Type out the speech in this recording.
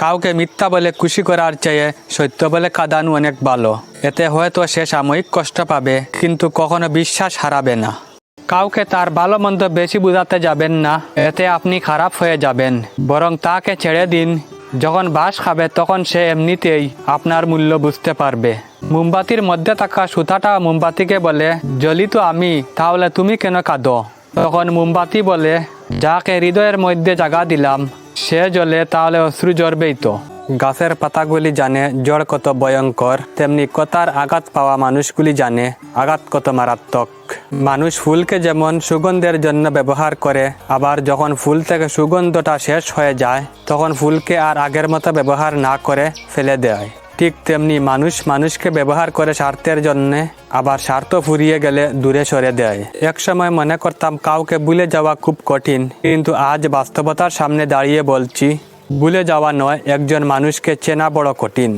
কাউকে মিথ্যা বলে খুশি করার চেয়ে সত্য বলে কাঁদানো অনেক ভালো। এতে হয়তো সে সাময়িক কষ্ট পাবে, কিন্তু কখনো বিশ্বাস হারাবে না। কাউকে তার ভালো মন্দ বেশি বোঝাতে যাবেন না, এতে আপনি খারাপ হয়ে যাবেন। বরং তাকে ছেড়ে দিন। যখন বাস খাবে তখন সে এমনিতেই আপনার মূল্য বুঝতে পারবে। মোমবাতির মধ্যে থাকা সুতাটা মোমবাতিকে বলে, জ্বলি তো আমি, তাহলে তুমি কেন কাঁদো? তখন মোমবাতি বলে, যাকে হৃদয়ের মধ্যে জায়গা দিলাম সে জ্বলে, তাহলে অশ্রু জ্বরবেই তো। গাছের পাতাগুলি জানে জ্বর কত ভয়ঙ্কর, তেমনি কথার আঘাত পাওয়া মানুষগুলি জানে আঘাত কত মারাত্মক। মানুষ ফুলকে যেমন সুগন্ধের জন্য ব্যবহার করে, আবার যখন ফুল থেকে সুগন্ধটা শেষ হয়ে যায় তখন ফুলকে আর আগের মতো ব্যবহার না করে ফেলে দেয়। ঠিক তেমনি মানুষ মানুষকে ব্যবহার করে স্বার্থের জন্যে, আবার স্বার্থ ফুরিয়ে গেলে দূরে সরে দেয়। একসময় মনে করতাম কাউকে ভুলে যাওয়া খুব কঠিন, কিন্তু আজ বাস্তবতার সামনে দাঁড়িয়ে বলছি, ভুলে যাওয়া নয়, একজন মানুষকে চেনা বড় কঠিন।